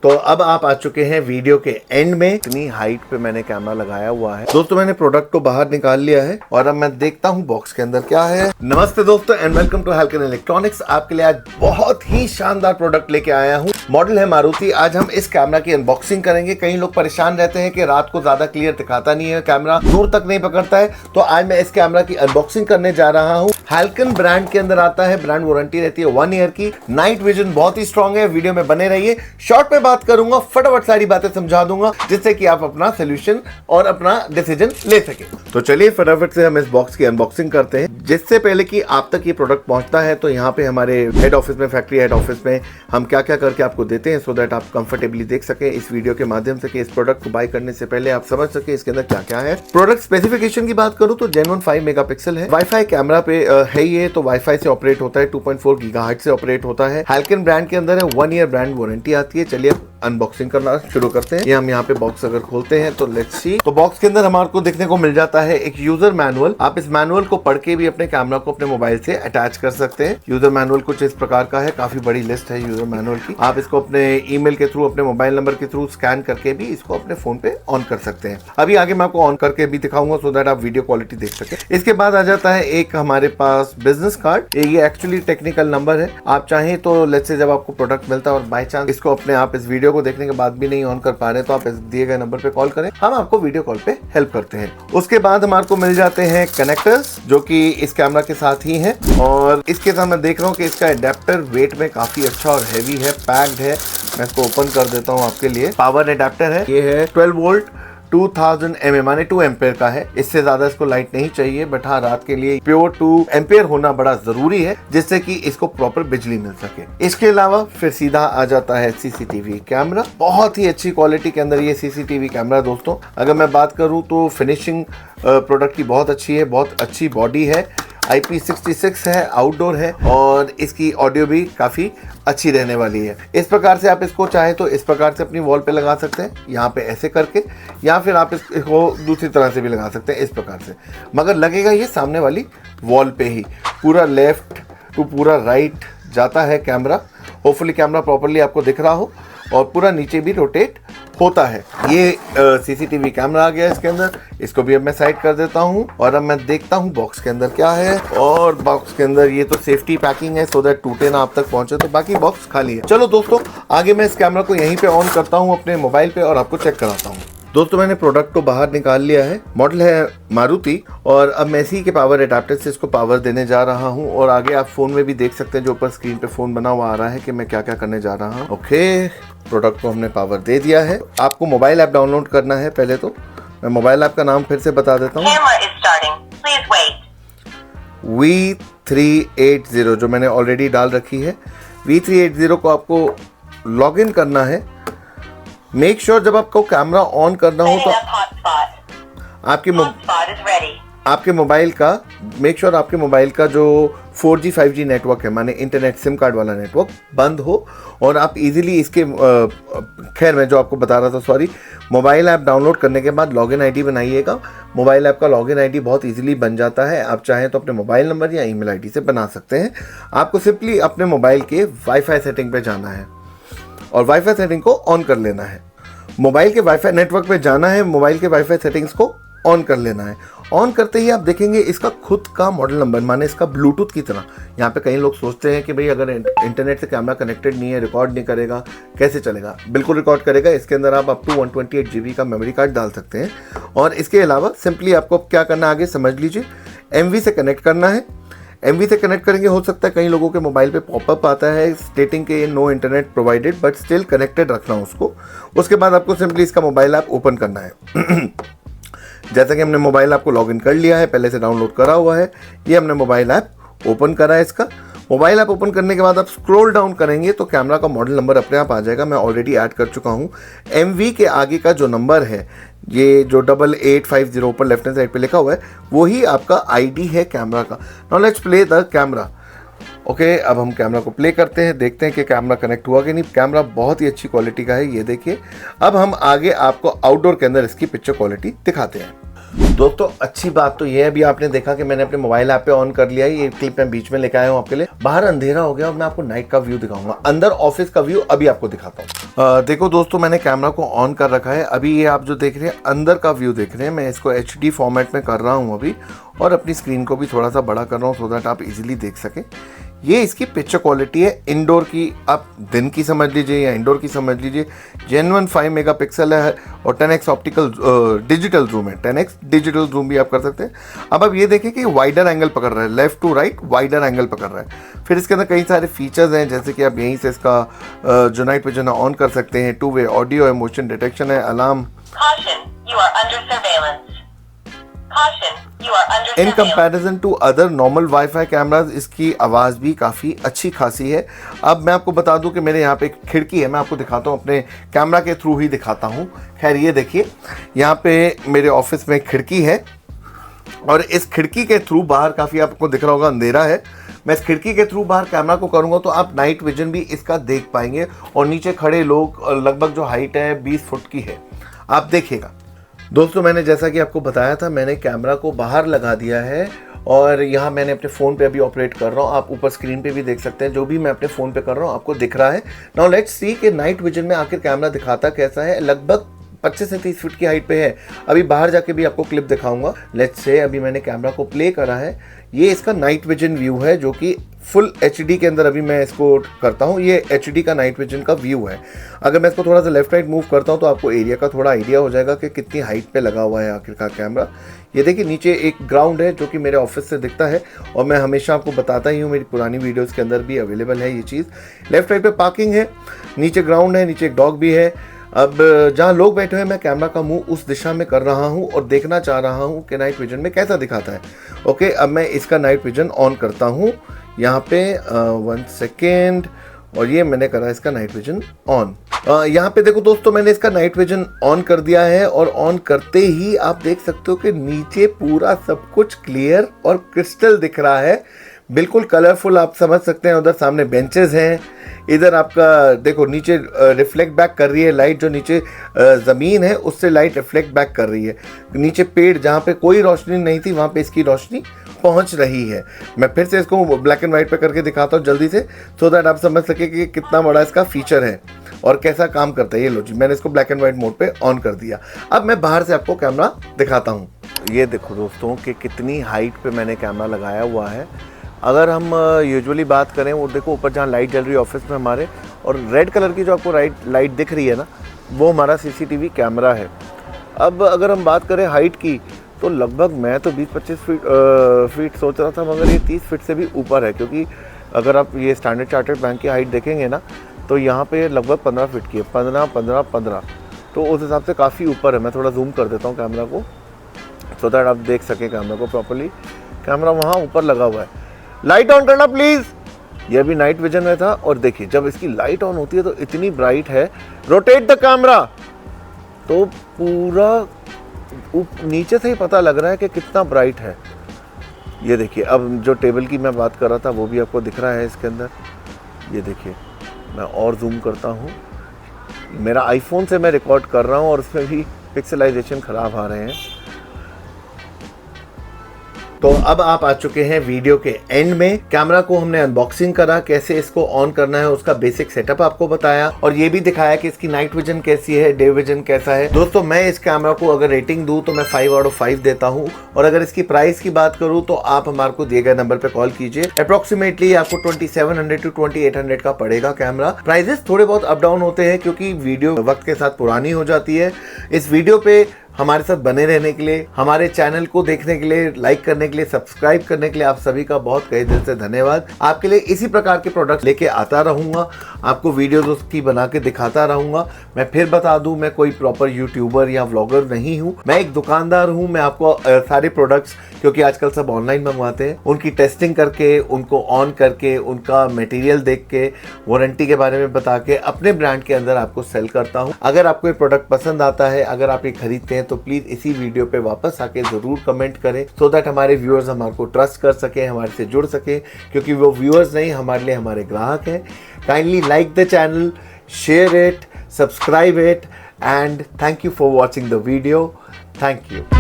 तो अब आप आ चुके हैं वीडियो के एंड में। इतनी हाइट पे मैंने कैमरा लगाया हुआ है दोस्तों। मैंने प्रोडक्ट को बाहर निकाल लिया है और अब मैं देखता हूँ बॉक्स के अंदर क्या है। नमस्ते दोस्तों एंड वेलकम टू हाल्कन इलेक्ट्रॉनिक्स। आपके लिए आज बहुत ही शानदार प्रोडक्ट लेके आया हूँ। मॉडल है मारुति। आज हम इस कैमरा की अनबॉक्सिंग करेंगे। कई लोग परेशान रहते हैं कि रात को ज्यादा क्लियर दिखाता नहीं है, कैमरा दूर तक नहीं पकड़ता है, तो आज मैं इस कैमरा की अनबॉक्सिंग करने जा रहा हूँ। हाल्कन ब्रांड के अंदर आता है, ब्रांड वारंटी रहती है 1 ईयर की। नाइट विजन बहुत ही स्ट्रांग है। वीडियो में बने रहिए। शॉर्ट में बात करूंगा, फटाफट सारी बातें समझा दूंगा जिससे कि आप अपना सोल्यूशन और अपना डिसीजन ले सके। तो चलिए फटाफट से हम इस बॉक्स की अनबॉक्सिंग करते हैं। जिससे पहले कि आप तक ये प्रोडक्ट पहुंचता है तो यहाँ पे हमारे हेड ऑफिस में, फैक्ट्री हेड ऑफिस में हम क्या क्या करके आपको देते हैं सो दैट आप कंफर्टेबली देख सके इस वीडियो के माध्यम से कि इस प्रोडक्ट को बाय करने से पहले आप समझ सके इसके अंदर क्या क्या है। प्रोडक्ट स्पेसिफिकेशन की बात करूं तो जेन 5 मेगापिक्सल है। वाईफाई कैमरा पे है ये, तो वाईफाई से ऑपरेट होता है। 2.4 गीगाहर्ट्ज से ऑपरेट होता है। हाल्कन ब्रांड के अंदर है। 1 ईयर ब्रांड वारंटी आती है। चलिए अनबॉक्सिंग करना शुरू करते हैं। ये हम यहाँ पे बॉक्स अगर खोलते हैं तो लेट्स सी। तो बॉक्स के अंदर हमारे को देखने को मिल जाता है एक यूजर मैनुअल। आप इस मैनुअल को पढ़ के भी अपने कैमरा को अपने मोबाइल से अटैच कर सकते हैं। यूजर मैनुअल कुछ इस प्रकार का है। काफी बड़ी लिस्ट है यूजर मैनुअल की। आप इसको अपने ईमेल के थ्रू, अपने मोबाइल नंबर के थ्रू स्कैन करके भी इसको अपने फोन पे ऑन कर सकते हैं। अभी आगे मैं आपको ऑन करके भी दिखाऊंगा सो दैट आप वीडियो क्वालिटी देख सके। इसके बाद आ जाता है एक हमारे पास बिजनेस कार्ड। ये एक्चुअली टेक्निकल नंबर है। आप चाहें तो लेट्स से जब आपको प्रोडक्ट मिलता है और बाय चांस इसको अपने आप इस वीडियो को देखने के बाद भी नहीं ऑन कर पा रहे तो आप इस दिए गए नंबर पे कॉल करें, हम आपको वीडियो कॉल पे हेल्प करते हैं। उसके बाद हमारे को मिल जाते हैं कनेक्टर्स जो कि इस कैमरा के साथ ही हैं। और इसके साथ मैं देख रहा हूँ कि इसका एडेप्टर वेट में काफी अच्छा और हैवी है, पैक्ड है। मैं इसको ओपन कर देता हूँ आपके लिए। पावर एडेप्टर है। ये है 12 वोल्ट 2000 mAh माने 2 एम्पेयर का है। इससे ज्यादा इसको लाइट नहीं चाहिए, बट हाँ रात के लिए प्योर 2 एम्पेयर होना बड़ा जरूरी है जिससे कि इसको प्रॉपर बिजली मिल सके। इसके अलावा फिर सीधा आ जाता है सीसीटीवी कैमरा। बहुत ही अच्छी क्वालिटी के अंदर ये सीसीटीवी कैमरा दोस्तों। अगर मैं बात करूं तो फिनिशिंग प्रोडक्ट की बहुत अच्छी है, बहुत अच्छी बॉडी है। IP66 है, आउटडोर है और इसकी ऑडियो भी काफी अच्छी रहने वाली है। इस प्रकार से आप इसको चाहे तो इस प्रकार से अपनी वॉल पे लगा सकते हैं, यहाँ पे ऐसे करके, या फिर आप इसको दूसरी तरह से भी लगा सकते हैं इस प्रकार से। मगर लगेगा ये सामने वाली वॉल पे ही। पूरा लेफ्ट टू पूरा राइट जाता है कैमरा। होपफुली कैमरा प्रॉपरली आपको दिख रहा हो और पूरा नीचे भी रोटेट होता है। ये सीसीटीवी कैमरा आ गया इसके अंदर। इसको भी अब मैं साइड कर देता हूँ और अब मैं देखता हूँ बॉक्स के अंदर क्या है। और बॉक्स के अंदर ये तो सेफ्टी पैकिंग है सो दैट टूटे ना आप तक पहुंचे, तो बाकी बॉक्स खाली है। चलो दोस्तों आगे मैं इस कैमरा को यहीं पे ऑन करता हूँ अपने मोबाइल पे और आपको चेक कराता हूँ। दोस्तों मैंने प्रोडक्ट को बाहर निकाल लिया है। मॉडल है मारुति और अब मैं इसी के पावर एडाप्टर से इसको पावर देने जा रहा हूं। और आगे आप फोन में भी देख सकते हैं, जो ऊपर स्क्रीन पे फोन बना हुआ आ रहा है कि मैं क्या क्या करने जा रहा हूं। ओके, प्रोडक्ट को हमने पावर दे दिया है। आपको मोबाइल ऐप डाउनलोड करना है। पहले तो मैं मोबाइल ऐप का नाम फिर से बता देता हूँ। V380 जो मैंने ऑलरेडी डाल रखी है। V380 को आपको लॉग इन करना है। मेक श्योर जब आपको कैमरा ऑन करना हो तो आपके मोबाइल का मेक श्योर आपके मोबाइल का जो 4G 5G नेटवर्क है, माने इंटरनेट सिम कार्ड वाला नेटवर्क बंद हो और आप इजीली इसके खैर मैं जो आपको बता रहा था, सॉरी, मोबाइल ऐप डाउनलोड करने के बाद लॉगिन आईडी बनाइएगा। मोबाइल ऐप का लॉगिन आईडी बहुत इजीली बन जाता है। आप चाहें तो अपने मोबाइल नंबर या ईमेल आईडी से बना सकते हैं। आपको सिंपली अपने मोबाइल के वाईफाई सेटिंग पे जाना है और वाईफाई सेटिंग को ऑन कर लेना है। मोबाइल के वाईफाई नेटवर्क पे जाना है, मोबाइल के वाईफाई सेटिंग्स को ऑन कर लेना है। ऑन करते ही आप देखेंगे इसका खुद का मॉडल नंबर, माने इसका ब्लूटूथ की तरह। यहाँ पे कई लोग सोचते हैं कि भाई अगर इंटरनेट से कैमरा कनेक्टेड नहीं है, रिकॉर्ड नहीं करेगा, कैसे चलेगा? बिल्कुल रिकॉर्ड करेगा। इसके अंदर आप अप टू 128 GB का मेमोरी कार्ड डाल सकते हैं। और इसके अलावा सिंपली आपको क्या करना है आगे समझ लीजिए। MV से कनेक्ट करना है। MV से कनेक्ट करेंगे, हो सकता है कई लोगों के मोबाइल पे पॉपअप आता है स्टेटिंग के no internet provided, but still connected रखना उसको। उसके बाद आपको सिंपली इसका मोबाइल ऐप ओपन करना है। जैसा कि हमने मोबाइल ऐप को लॉगिन कर लिया है, पहले से डाउनलोड करा हुआ है। ये हमने मोबाइल ऐप ओपन करा है इसका। मोबाइल ऐप ओपन करने के बाद आप स्क्रॉल डाउन करेंगे तो कैमरा का मॉडल नंबर अपने आप आ जाएगा। मैं ऑलरेडी ऐड कर चुका हूँ। MV के आगे का जो नंबर है, ये जो 8850 ऊपर लेफ्ट हैंड साइड पे लिखा हुआ है, वही आपका ID है कैमरा का। Now let's play the camera. Okay, अब हम कैमरा को प्ले करते हैं, देखते हैं कि कैमरा कनेक्ट हुआ कि नहीं। कैमरा बहुत ही अच्छी क्वालिटी का है, ये देखिए। अब हम आगे आपको आउटडोर के अंदर इसकी पिक्चर क्वालिटी दिखाते हैं। दोस्तों अच्छी बात तो ये है, अभी आपने देखा कि मैंने अपने मोबाइल ऐप पे ऑन कर लिया है। ये क्लिप मैं बीच में लेके आया हूँ आपके लिए। बाहर अंधेरा हो गया और मैं आपको नाइट का व्यू दिखाऊंगा, अंदर ऑफिस का व्यू अभी आपको दिखाता हूँ। देखो दोस्तों, मैंने कैमरा को ऑन कर रखा है। अभी ये आप जो देख रहे हैं अंदर का व्यू देख रहे हैं। मैं इसको HD फॉर्मेट में कर रहा हूँ अभी, और अपनी स्क्रीन को भी थोड़ा सा बड़ा कर रहा हूँ सो दैट आप इजीली देख सकें। ये इसकी पिक्चर क्वालिटी है इंडोर की, आप दिन की समझ लीजिए या इंडोर की समझ लीजिए। जेन्युइन 5 मेगापिक्सल है और 10x ऑप्टिकल डिजिटल जूम है। 10x डिजिटल जूम भी आप कर सकते हैं। अब आप ये देखें कि वाइडर एंगल पकड़ रहा है, left to right wider angle पकड़ रहा है। फिर इसके अंदर कई सारे फीचर्स हैं, जैसे कि आप यहीं से इसका जो नाइट विजन ऑन कर सकते हैं। 2 वे ऑडियो है, मोशन डिटेक्शन है, alarm. In comparison to other normal wifi cameras इसकी आवाज़ भी काफ़ी अच्छी खासी है। अब मैं आपको बता दूं कि मेरे यहाँ पे एक खिड़की है, मैं आपको दिखाता हूँ, अपने कैमरा के थ्रू ही दिखाता हूँ। खैर ये देखिए, यहाँ पे मेरे ऑफिस में खिड़की है और इस खिड़की के थ्रू बाहर काफ़ी आपको दिख रहा होगा अंधेरा है। मैं इस खिड़की के थ्रू बाहर कैमरा को करूँगा तो आप नाइट विजन भी इसका देख पाएंगे। और नीचे खड़े लोग, लगभग जो हाइट है 20 फुट की है, आप देखिएगा। दोस्तों मैंने जैसा कि आपको बताया था, मैंने कैमरा को बाहर लगा दिया है और यहाँ मैंने अपने फ़ोन पे अभी ऑपरेट कर रहा हूँ। आप ऊपर स्क्रीन पे भी देख सकते हैं, जो भी मैं अपने फ़ोन पे कर रहा हूँ आपको दिख रहा है। नाउ लेट्स सी कि नाइट विजन में आखिर कैमरा दिखाता कैसा है। लगभग 25 से 30 फीट की हाइट पे है। अभी बाहर जाके भी आपको क्लिप दिखाऊंगा। लेट्स से अभी मैंने कैमरा को प्ले करा है। ये इसका नाइट विजन व्यू है जो कि फुल HD के अंदर अभी मैं इसको करता हूँ। ये HD का नाइट विजन का व्यू है। अगर मैं इसको थोड़ा सा लेफ्ट राइट मूव करता हूँ तो आपको एरिया का थोड़ा आइडिया हो जाएगा कि कितनी हाइट पे लगा हुआ है आखिरकार कैमरा। ये देखिए नीचे एक ग्राउंड है जो कि मेरे ऑफिस से दिखता है और मैं हमेशा आपको बताता ही हूँ, मेरी पुरानी वीडियोज़ के अंदर भी अवेलेबल है ये चीज़। लेफ्ट राइट पे पार्किंग है, नीचे ग्राउंड है, नीचे एक डॉग भी है। अब जहाँ लोग बैठे हुए, मैं कैमरा का मुंह उस दिशा में कर रहा हूँ और देखना चाह रहा हूँ कि नाइट विजन में कैसा दिखाता है। ओके, अब मैं इसका नाइट विजन ऑन करता हूँ यहाँ पे 1 सेकेंड, और ये मैंने करा इसका नाइट विजन ऑन। यहाँ पे देखो दोस्तों, मैंने इसका नाइट विजन ऑन कर दिया है और ऑन करते ही आप देख सकते हो कि नीचे पूरा सब कुछ क्लियर और क्रिस्टल दिख रहा है, बिल्कुल कलरफुल आप समझ सकते हैं। उधर सामने बेंचेस हैं, इधर आपका देखो नीचे रिफ्लेक्ट बैक कर रही है लाइट, जो नीचे ज़मीन है उससे लाइट रिफ्लेक्ट बैक कर रही है। नीचे पेड़, जहाँ पे कोई रोशनी नहीं थी वहाँ पे इसकी रोशनी पहुँच रही है। मैं फिर से इसको ब्लैक एंड वाइट पे करके दिखाता हूँ जल्दी से, सो दैट आप समझ सके कि कितना बड़ा इसका फीचर है और कैसा काम करता है। ये लो जी, मैंने इसको ब्लैक एंड वाइट मोड पे ऑन कर दिया। अब मैं बाहर से आपको कैमरा दिखाता हूँ। ये देखो दोस्तों कि कितनी हाइट पे मैंने कैमरा लगाया हुआ है। अगर हम यूजुअली बात करें, वो देखो ऊपर जहाँ लाइट जल रही है ऑफिस में हमारे, और रेड कलर की जो आपको लाइट दिख रही है ना, वो हमारा CCTV कैमरा है। अब अगर हम बात करें हाइट की, तो लगभग मैं तो 20-25 फीट सोच रहा था, मगर ये 30 फीट से भी ऊपर है। क्योंकि अगर आप ये स्टैंडर्ड चार्टर्ड बैंक की हाइट देखेंगे ना, तो यहाँ पे लगभग 15 फीट की है, 15, तो उस हिसाब से काफ़ी ऊपर है। मैं थोड़ा जूम कर देता हूँ कैमरा को सो दैट आप देख सकें कैमरा को प्रॉपर्ली। कैमरा वहाँ ऊपर लगा हुआ है। लाइट ऑन करना प्लीज़। ये अभी नाइट विजन में था और देखिए जब इसकी लाइट ऑन होती है तो इतनी ब्राइट है। रोटेट द कैमरा, तो पूरा नीचे से ही पता लग रहा है कि कितना ब्राइट है। ये देखिए, अब जो टेबल की मैं बात कर रहा था वो भी आपको दिख रहा है इसके अंदर। ये देखिए, मैं और जूम करता हूँ। मेरा आईफोन से मैं रिकॉर्ड कर रहा हूँ और उसमें भी पिक्सलाइजेशन ख़राब आ रहे हैं। तो अब आप आ चुके हैं वीडियो के एंड में। कैमरा को हमने अनबॉक्सिंग करा, कैसे इसको ऑन करना है उसका बेसिक सेटअप आपको बताया, और ये भी दिखाया कि इसकी नाइट विजन कैसी है, डे विजन कैसा है। दोस्तों मैं इस कैमरा को अगर रेटिंग दूं तो मैं 5 आउट ऑफ 5 देता हूं। और अगर इसकी प्राइस की बात करूं तो आप हमारे को दिए गए नंबर पे कॉल कीजिए। अप्रोक्सीमेटली आपको 2700 to 2800 का पड़ेगा कैमरा। प्राइजेस थोड़े बहुत अप डाउन होते हैं क्योंकि वीडियो वक्त के साथ पुरानी हो जाती है। इस वीडियो पे हमारे साथ बने रहने के लिए, हमारे चैनल को देखने के लिए, लाइक करने के लिए, सब्सक्राइब करने के लिए आप सभी का बहुत कई दिल से धन्यवाद। आपके लिए इसी प्रकार के प्रोडक्ट लेके आता रहूंगा, आपको वीडियोस उसकी बना के दिखाता रहूंगा। मैं फिर बता दूं, मैं कोई प्रॉपर यूट्यूबर या व्लॉगर नहीं हूं, मैं एक दुकानदार हूं। मैं आपको सारे प्रोडक्ट्स, क्योंकि आजकल सब ऑनलाइन मंगवाते हैं, उनकी टेस्टिंग करके, उनको ऑन करके, उनका मटेरियल देख के, वारंटी के बारे में बता के अपने ब्रांड के अंदर आपको सेल करता हूं। अगर आपको ये प्रोडक्ट पसंद आता है, अगर आप ये खरीदते हैं, तो प्लीज इसी वीडियो पे वापस आके जरूर कमेंट करें, सो दैट हमारे व्यूअर्स हमारे को ट्रस्ट कर सके, हमारे से जुड़ सके, क्योंकि वो व्यूअर्स नहीं, हमारे लिए हमारे ग्राहक हैं। Kindly like the channel, share it, subscribe it, and thank you for watching the video. Thank you.